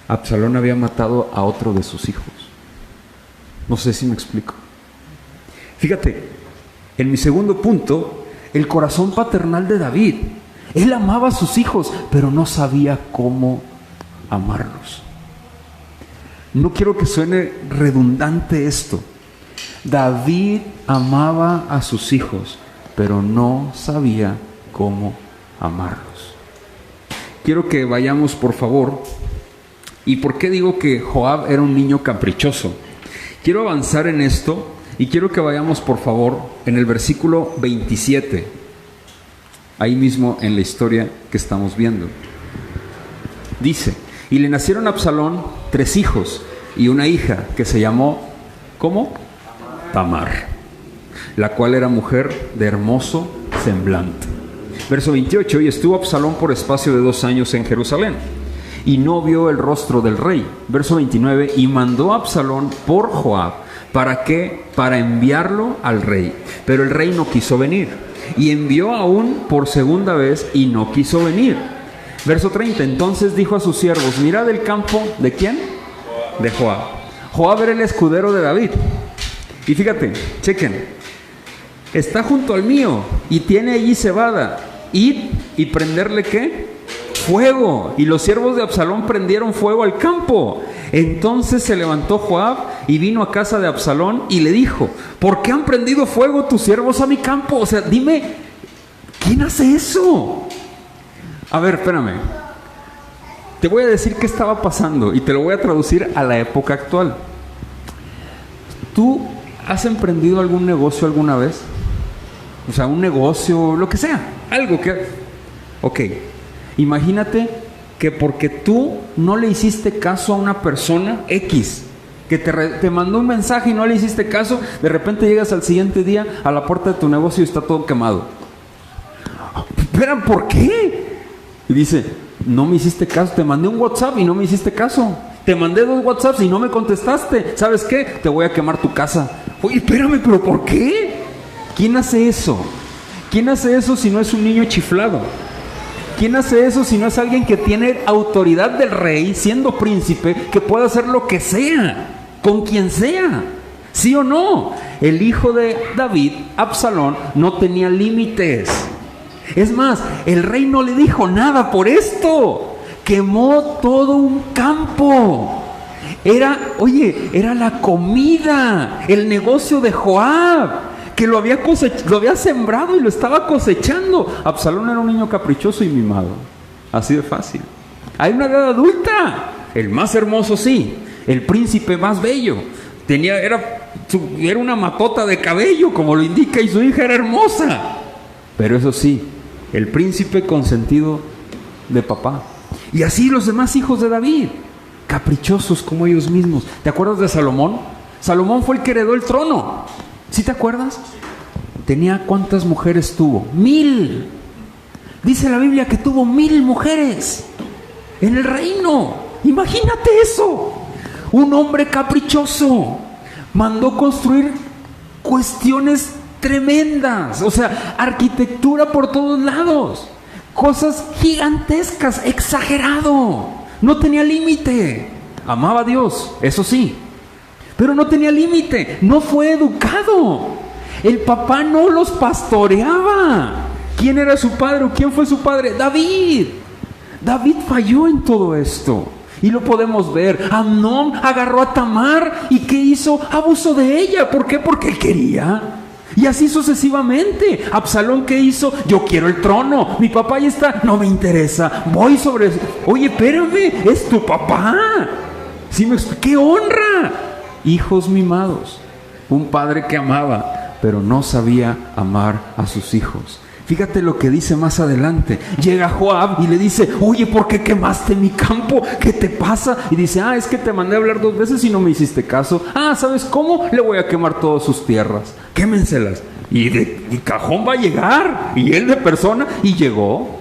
Absalón había matado a otro de sus hijos. No sé si me explico. Fíjate, en mi segundo punto, el corazón paternal de David. Él amaba a sus hijos, pero no sabía cómo amarlos. No quiero que suene redundante esto. David amaba a sus hijos, pero no sabía cómo amarlos. Quiero que vayamos, por favor. ¿Y por qué digo que Joab era un niño caprichoso? Quiero avanzar en esto y quiero que vayamos, por favor, en el versículo 27. Ahí mismo en la historia que estamos viendo. Dice, y le nacieron a Absalón 3 hijos y una hija que se llamó, ¿cómo? Tamar, la cual era mujer de hermoso semblante. Verso 28, y estuvo Absalón por espacio de 2 años en Jerusalén, y no vio el rostro del rey. Verso 29, y mandó a Absalón por Joab. ¿Para qué? Para enviarlo al rey. Pero el rey no quiso venir. Y envió aún por segunda vez y no quiso venir. Verso 30, entonces dijo a sus siervos, mirad el campo, ¿de quién? De Joab. Joab era el escudero de David. Y fíjate, chequen, está junto al mío y tiene allí cebada. Id y prenderle ¿qué? Fuego. Y los siervos de Absalón prendieron fuego al campo. Entonces se levantó Joab y vino a casa de Absalón y le dijo, ¿por qué han prendido fuego tus siervos a mi campo? O sea, dime, ¿quién hace eso? A ver, espérame. Te voy a decir qué estaba pasando y te lo voy a traducir a la época actual. ¿Tú has emprendido algún negocio alguna vez? O sea, un negocio, lo que sea, algo que... Ok, imagínate que porque tú no le hiciste caso a una persona X, que te mandó un mensaje y no le hiciste caso, de repente llegas al siguiente día a la puerta de tu negocio y está todo quemado. Espera, ¿por qué? Y dice, no me hiciste caso, te mandé un WhatsApp y no me hiciste caso. Te mandé 2 WhatsApps y no me contestaste. ¿Sabes qué? Te voy a quemar tu casa. Oye, espérame, ¿pero por qué? ¿Quién hace eso? ¿Quién hace eso si no es un niño chiflado? ¿Quién hace eso si no es alguien que tiene autoridad del rey, siendo príncipe, que puede hacer lo que sea, con quien sea? ¿Sí o no? El hijo de David, Absalón, no tenía límites. Es más, el rey no le dijo nada por esto. Quemó todo un campo. Era la comida, el negocio de Joab, que lo había sembrado y lo estaba cosechando. Absalón era un niño caprichoso y mimado. Así de fácil. Hay una edad adulta. El más hermoso, sí. El príncipe más bello. Era una matota de cabello, como lo indica, y su hija era hermosa. Pero eso sí, el príncipe consentido de papá. Y así los demás hijos de David, caprichosos como ellos mismos. ¿Te acuerdas de Salomón? Salomón fue el que heredó el trono. ¿Sí te acuerdas? Tenía, ¿cuántas mujeres tuvo? 1000. Dice la Biblia que tuvo 1000 mujeres en el reino. Imagínate eso. Un hombre caprichoso. mandó construir cuestiones tremendas, o sea, arquitectura por todos lados, cosas gigantescas, exagerado, no tenía límite. Amaba a Dios, eso sí, pero no tenía límite, no fue educado. El papá no los pastoreaba. ¿Quién era su padre o quién fue su padre? David. David falló en todo esto. Y lo podemos ver. Amnón agarró a Tamar y ¿qué hizo? Abusó de ella. ¿Por qué? Porque él quería. Y así sucesivamente. Absalón, ¿qué hizo? Yo quiero el trono. Mi papá ya está. No me interesa. Voy sobre... Oye, espérame. Es tu papá. ¿Sí me explico? ¡Qué honra! Hijos mimados. Un padre que amaba, pero no sabía amar a sus hijos. Fíjate lo que dice más adelante. Llega Joab y le dice: oye, ¿por qué quemaste mi campo? ¿Qué te pasa? Y dice: es que te mandé a hablar 2 veces y no me hiciste caso. ¿Sabes cómo? Le voy a quemar todas sus tierras. Quémenselas. Y de cajón va a llegar. Y él de persona. Y llegó.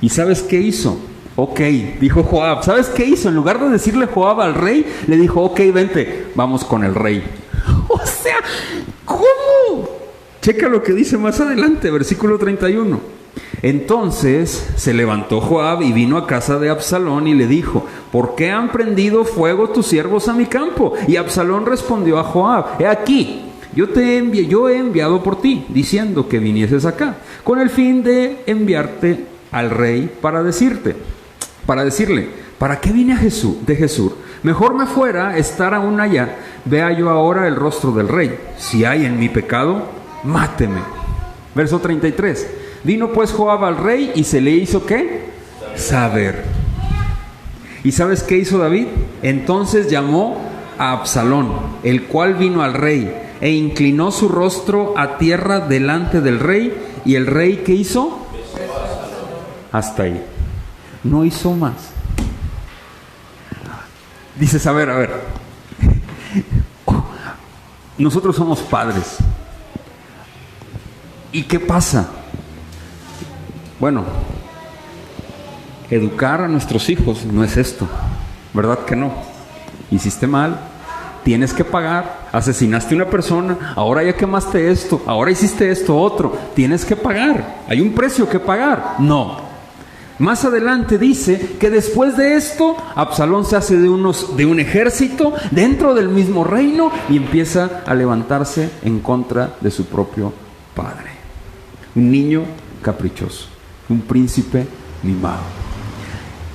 ¿Y sabes qué hizo? Ok, dijo Joab. ¿Sabes qué hizo? En lugar de decirle Joab al rey, le dijo: ok, vente, vamos con el rey. O sea, ¿cómo? Checa lo que dice más adelante, versículo 31. Entonces se levantó Joab y vino a casa de Absalón y le dijo: ¿por qué han prendido fuego tus siervos a mi campo? Y Absalón respondió a Joab: he aquí, yo he enviado por ti, diciendo que vinieses acá, con el fin de enviarte al rey para decirle: ¿para qué vine de Jesús? Mejor me fuera estar aún allá. Vea yo ahora el rostro del rey. Si hay en mi pecado, máteme. Verso 33. Vino pues Joab al rey y se le hizo ¿qué? Saber. ¿Y sabes qué hizo David? Entonces llamó a Absalón, el cual vino al rey e inclinó su rostro a tierra delante del rey. ¿Y el rey qué hizo? Hasta ahí. No hizo más. Dices: a ver. Nosotros somos padres. ¿Y qué pasa? Bueno, educar a nuestros hijos no es esto, ¿verdad que no? Hiciste mal, tienes que pagar, asesinaste a una persona, ahora ya quemaste esto, ahora hiciste esto otro, tienes que pagar, hay un precio que pagar. No. Más adelante dice que después de esto, Absalón se hace de un ejército dentro del mismo reino y empieza a levantarse en contra de su propio padre. Un niño caprichoso, un príncipe mimado.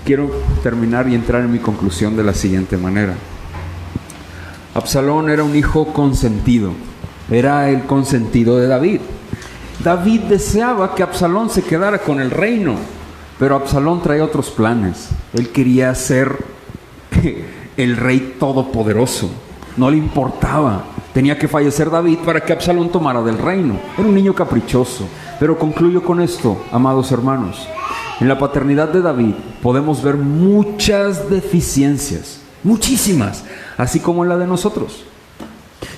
Quiero terminar y entrar en mi conclusión de la siguiente manera. Absalón era un hijo consentido, era el consentido de David. David deseaba que Absalón se quedara con el reino, pero Absalón traía otros planes. Él quería ser el rey todopoderoso. No le importaba. Tenía que fallecer David para que Absalón tomara del reino. Era un niño caprichoso. Pero concluyo con esto, amados hermanos. En la paternidad de David podemos ver muchas deficiencias, muchísimas, así como en la de nosotros.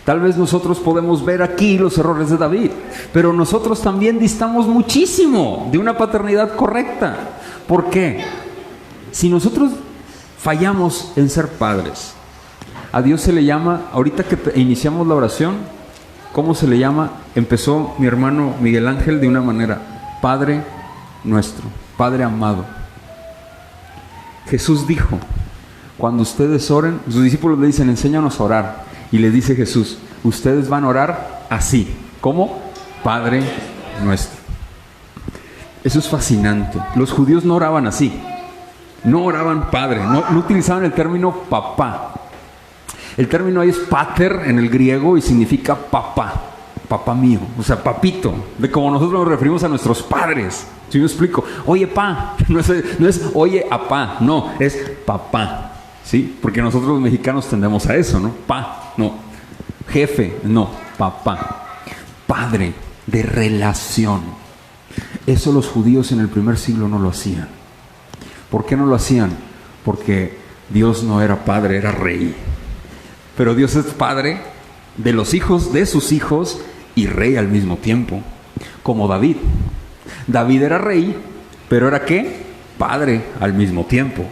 Tal vez nosotros podemos ver aquí los errores de David, pero nosotros también distamos muchísimo de una paternidad correcta. ¿Por qué? Si nosotros fallamos en ser padres, a Dios se le llama, ahorita que iniciamos la oración, ¿cómo se le llama? Empezó mi hermano Miguel Ángel de una manera: Padre nuestro, Padre amado. Jesús dijo: cuando ustedes oren, sus discípulos le dicen: enséñanos a orar. Y le dice Jesús: ustedes van a orar así. ¿Cómo? Padre nuestro. Eso es fascinante. Los judíos no oraban así. No oraban padre. No utilizaban el término papá. El término ahí es pater en el griego y significa papá. Papá mío. O sea, papito. De como nosotros nos referimos a nuestros padres. ¿Sí me explico? Oye, pa. No es oye, apá. No, es papá. ¿Sí? Porque nosotros los mexicanos tendemos a eso, ¿no? Pa, no. Jefe, no. Papá. Padre, de relación. Eso los judíos en el primer siglo no lo hacían. ¿Por qué no lo hacían? Porque Dios no era padre, era rey. Pero Dios es padre de los hijos, de sus hijos, y rey al mismo tiempo. Como David. David era rey, pero ¿era qué? Padre al mismo tiempo.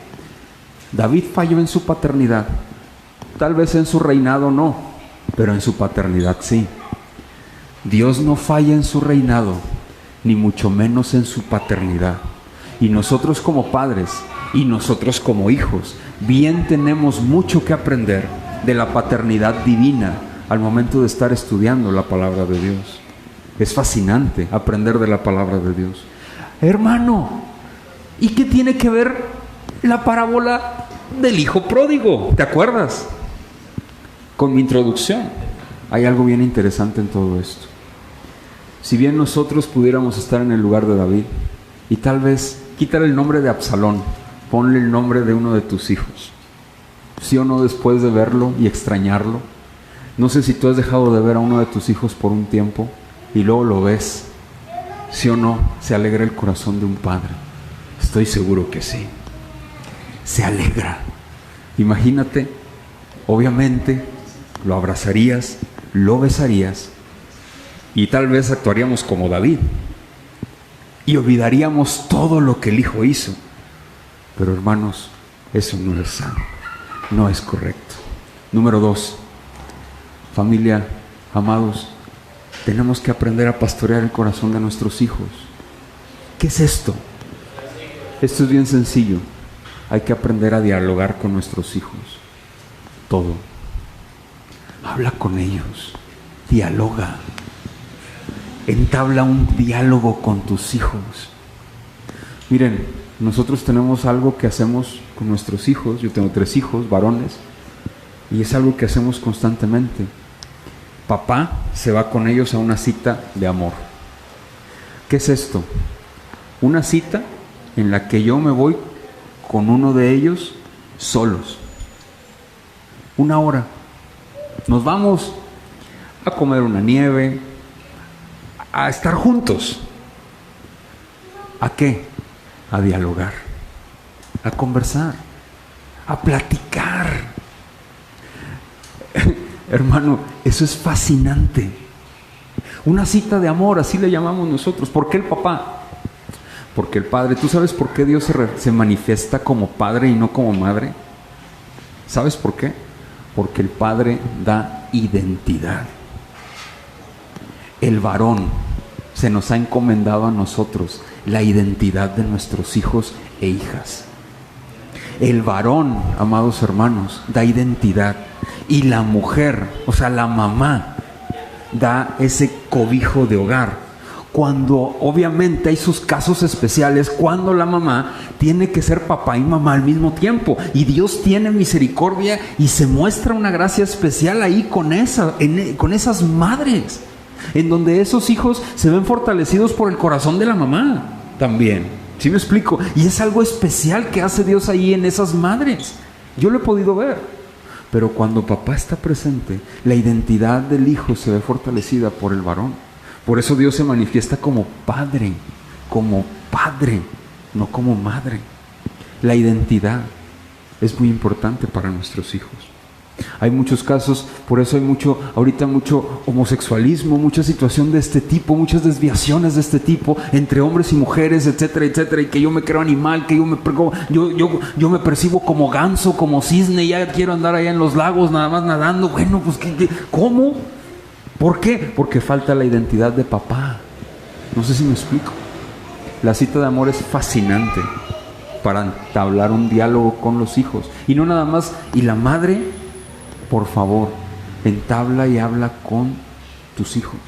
David falló en su paternidad, tal vez en su reinado no, pero en su paternidad sí. Dios no falla en su reinado, ni mucho menos en su paternidad. Y nosotros como padres y nosotros como hijos, bien tenemos mucho que aprender de la paternidad divina al momento de estar estudiando la palabra de Dios. Es fascinante aprender de la palabra de Dios. Hermano, ¿y qué tiene que ver la parábola del hijo pródigo? ¿Te acuerdas? Con mi introducción. Hay algo bien interesante en todo esto. Si bien nosotros pudiéramos estar en el lugar de David y tal vez quitar el nombre de Absalón, ponle el nombre de uno de tus hijos. ¿Sí o no después de verlo y extrañarlo? No sé si tú has dejado de ver a uno de tus hijos por un tiempo y luego lo ves. ¿Sí o no? Se alegra el corazón de un padre. Estoy seguro que sí. Se alegra. Imagínate, obviamente, lo abrazarías, lo besarías y tal vez actuaríamos como David y olvidaríamos todo lo que el hijo hizo. Pero hermanos, eso no es sano, no es correcto. Número 2, familia, amados, tenemos que aprender a pastorear el corazón de nuestros hijos. ¿Qué es esto? Esto es bien sencillo. Hay que aprender a dialogar con nuestros hijos. Todo. Habla con ellos. Dialoga. Entabla un diálogo con tus hijos. Miren, nosotros tenemos algo que hacemos con nuestros hijos. Yo tengo 3 hijos, varones, y es algo que hacemos constantemente. Papá se va con ellos a una cita de amor. ¿Qué es esto? Una cita en la que yo me voy con uno de ellos solos. 1 hora. Nos vamos a comer una nieve, a estar juntos. ¿A qué? A dialogar, a conversar, a platicar. Hermano, eso es fascinante. Una cita de amor, así le llamamos nosotros. ¿Por qué el papá? Porque el padre. ¿Tú sabes por qué Dios se manifiesta como padre y no como madre? ¿Sabes por qué? Porque el padre da identidad. El varón se nos ha encomendado a nosotros la identidad de nuestros hijos e hijas. El varón, amados hermanos, da identidad. Y la mujer, o sea, la mamá, da ese cobijo de hogar. Cuando obviamente hay sus casos especiales, cuando la mamá tiene que ser papá y mamá al mismo tiempo. Y Dios tiene misericordia y se muestra una gracia especial ahí con esas madres, en donde esos hijos se ven fortalecidos por el corazón de la mamá también. ¿Sí me explico? Y es algo especial que hace Dios ahí en esas madres. Yo lo he podido ver. Pero cuando papá está presente, la identidad del hijo se ve fortalecida por el varón. Por eso Dios se manifiesta como padre, no como madre. La identidad es muy importante para nuestros hijos. Hay muchos casos, por eso hay ahorita mucho homosexualismo, mucha situación de este tipo, muchas desviaciones de este tipo entre hombres y mujeres, etcétera, etcétera, y que yo me creo animal, que yo me percibo como ganso, como cisne, ya quiero andar allá en los lagos nada más nadando. Bueno, pues ¿cómo? ¿Por qué? Porque falta la identidad de papá. No sé si me explico. La cita de amor es fascinante para entablar un diálogo con los hijos. Y no nada más, y la madre, por favor, entabla y habla con tus hijos.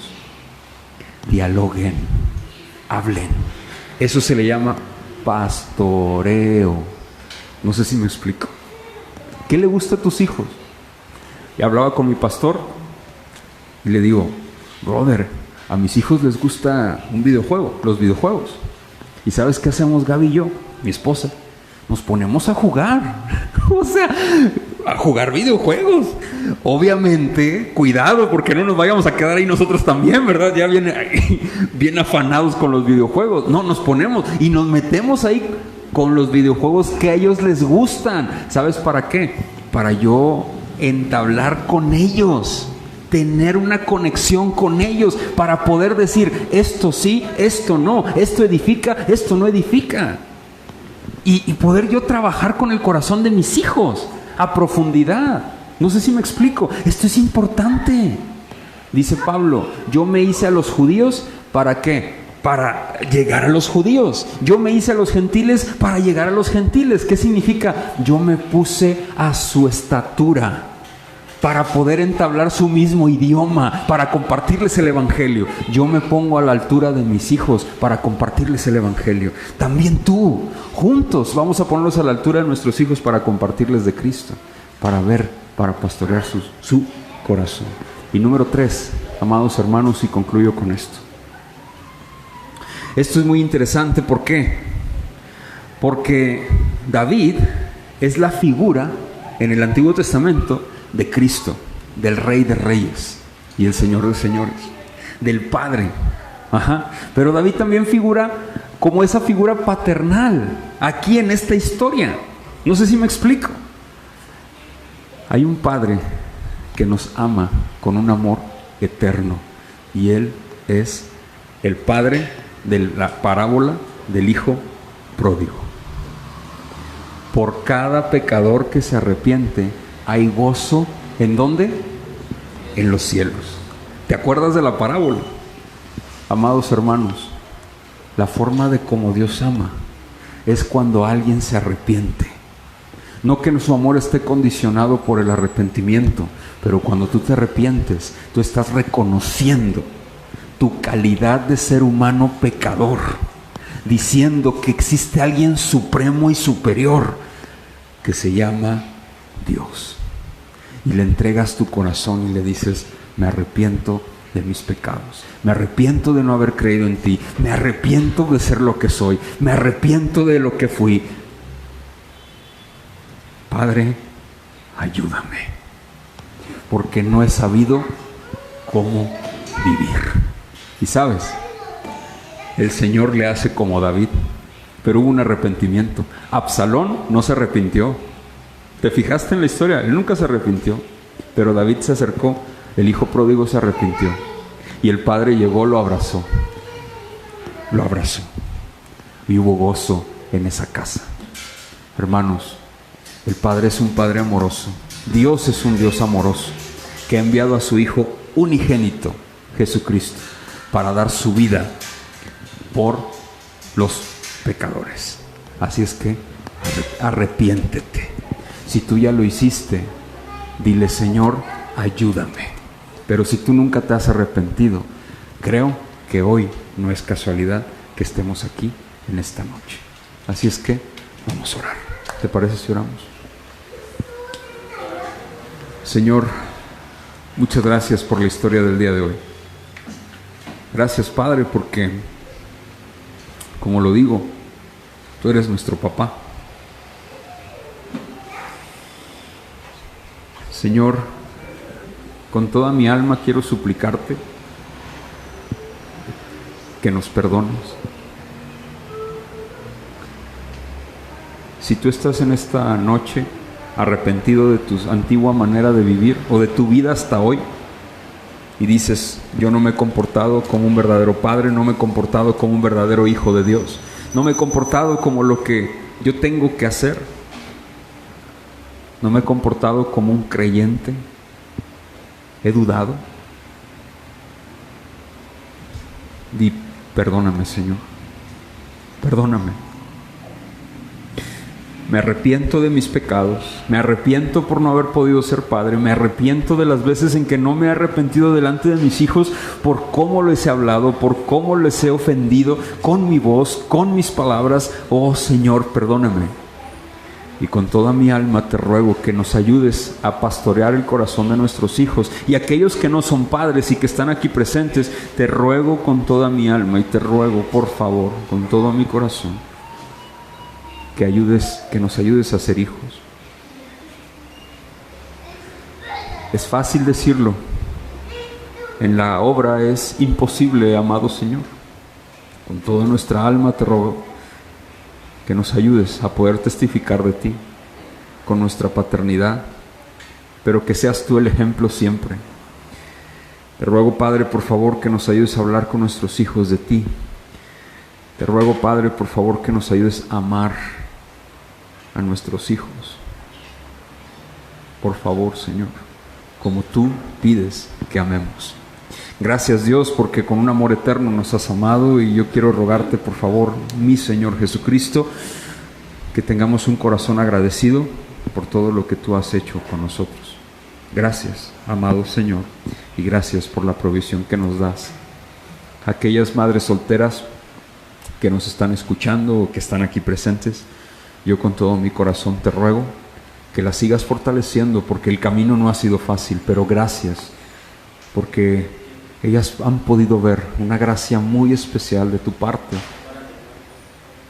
Dialoguen, hablen. Eso se le llama pastoreo. No sé si me explico. ¿Qué le gusta a tus hijos? Y hablaba con mi pastor y le digo, brother, a mis hijos les gusta un videojuego, los videojuegos. ¿Y sabes qué hacemos Gaby y yo, mi esposa? Nos ponemos a jugar. O sea, a jugar videojuegos. Obviamente, cuidado, porque no nos vayamos a quedar ahí nosotros también, ¿verdad? Ya bien afanados con los videojuegos. No, nos ponemos y nos metemos ahí con los videojuegos que a ellos les gustan. ¿Sabes para qué? Para yo entablar con ellos, tener una conexión con ellos, para poder decir, esto sí, esto no, esto edifica, esto no edifica. Y poder yo trabajar con el corazón de mis hijos a profundidad. No sé si me explico. Esto es importante. Dice Pablo, yo me hice a los judíos, ¿para qué? Para llegar a los judíos. Yo me hice a los gentiles para llegar a los gentiles. ¿Qué significa? Yo me puse a su estatura para poder entablar su mismo idioma, para compartirles el evangelio. Yo me pongo a la altura de mis hijos para compartirles el evangelio. También tú, juntos vamos a ponernos a la altura de nuestros hijos para compartirles de Cristo, para pastorear su corazón. Y número 3, amados hermanos, y concluyo con esto. Esto es muy interesante, ¿por qué? Porque David es la figura en el Antiguo Testamento de Cristo, del Rey de Reyes y el Señor de Señores, del Padre. Pero David también figura como esa figura paternal aquí en esta historia. No sé si me explico. Hay un Padre que nos ama con un amor eterno, y Él es el Padre de la parábola del Hijo Pródigo. Por cada pecador que se arrepiente hay gozo. ¿En dónde? En los cielos. ¿Te acuerdas de la parábola? Amados hermanos, la forma de cómo Dios ama es cuando alguien se arrepiente. No que su amor esté condicionado por el arrepentimiento, pero cuando tú te arrepientes, tú estás reconociendo tu calidad de ser humano pecador, diciendo que existe alguien supremo y superior que se llama Dios. Y le entregas tu corazón y le dices, me arrepiento de mis pecados, me arrepiento de no haber creído en ti, me arrepiento de ser lo que soy, me arrepiento de lo que fui. Padre, ayúdame, porque no he sabido cómo vivir. Y sabes, el Señor le hace como David, pero hubo un arrepentimiento. Absalón no se arrepintió. ¿Te fijaste en la historia? Él nunca se arrepintió, pero David se acercó, el hijo pródigo se arrepintió, y el padre llegó, lo abrazó, y hubo gozo en esa casa. Hermanos, el Padre es un Padre amoroso. Dios es un Dios amoroso que ha enviado a su Hijo unigénito, Jesucristo, para dar su vida por los pecadores. Así es que arrepiéntete. Si tú ya lo hiciste, dile, Señor, ayúdame. Pero si tú nunca te has arrepentido, creo que hoy no es casualidad que estemos aquí en esta noche. Así es que vamos a orar. ¿Te parece si oramos? Señor, muchas gracias por la historia del día de hoy. Gracias, Padre, porque, como lo digo, tú eres nuestro papá. Señor, con toda mi alma quiero suplicarte que nos perdones. Si tú estás en esta noche arrepentido de tu antigua manera de vivir o de tu vida hasta hoy y dices, yo no me he comportado como un verdadero padre, no me he comportado como un verdadero hijo de Dios, no me he comportado como lo que yo tengo que hacer, no me he comportado como un creyente, he dudado, di, perdóname, Señor, perdóname. Me arrepiento de mis pecados, me arrepiento por no haber podido ser padre, me arrepiento de las veces en que no me he arrepentido delante de mis hijos por cómo les he hablado, por cómo les he ofendido con mi voz, con mis palabras. Oh Señor, perdóname. Y con toda mi alma te ruego que nos ayudes a pastorear el corazón de nuestros hijos. Y aquellos que no son padres y que están aquí presentes, te ruego con toda mi alma y te ruego, por favor, con todo mi corazón, que nos ayudes a ser hijos. Es fácil decirlo, en la obra es imposible, amado Señor. Con toda nuestra alma te ruego que nos ayudes a poder testificar de ti con nuestra paternidad, pero que seas tú el ejemplo siempre. Te ruego, Padre, por favor, que nos ayudes a hablar con nuestros hijos de ti. Te ruego, Padre, por favor, que nos ayudes a amar a nuestros hijos. por favor, Señor, como tú pides que amemos. Gracias, Dios, porque con un amor eterno nos has amado, y yo quiero rogarte, por favor, mi Señor Jesucristo, que tengamos un corazón agradecido por todo lo que tú has hecho con nosotros. Gracias, amado Señor, y gracias por la provisión que nos das. Aquellas madres solteras que nos están escuchando o que están aquí presentes, yo con todo mi corazón te ruego que las sigas fortaleciendo, porque el camino no ha sido fácil, pero gracias, porque ellas han podido ver una gracia muy especial de tu parte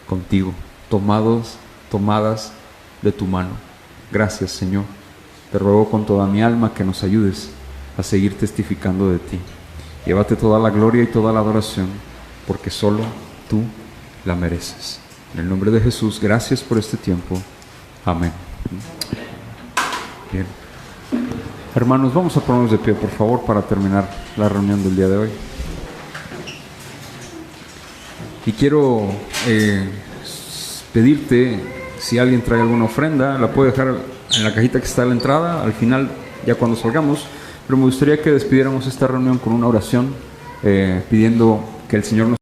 contigo, tomadas de tu mano. Gracias, Señor. Te ruego con toda mi alma que nos ayudes a seguir testificando de ti. Llévate toda la gloria y toda la adoración, porque solo tú la mereces. En el nombre de Jesús, gracias por este tiempo. Amén. Bien. Hermanos, vamos a ponernos de pie, por favor, para terminar la reunión del día de hoy. Y quiero pedirte, si alguien trae alguna ofrenda, la puede dejar en la cajita que está a la entrada, al final, ya cuando salgamos. Pero me gustaría que despidiéramos esta reunión con una oración, pidiendo que el Señor nos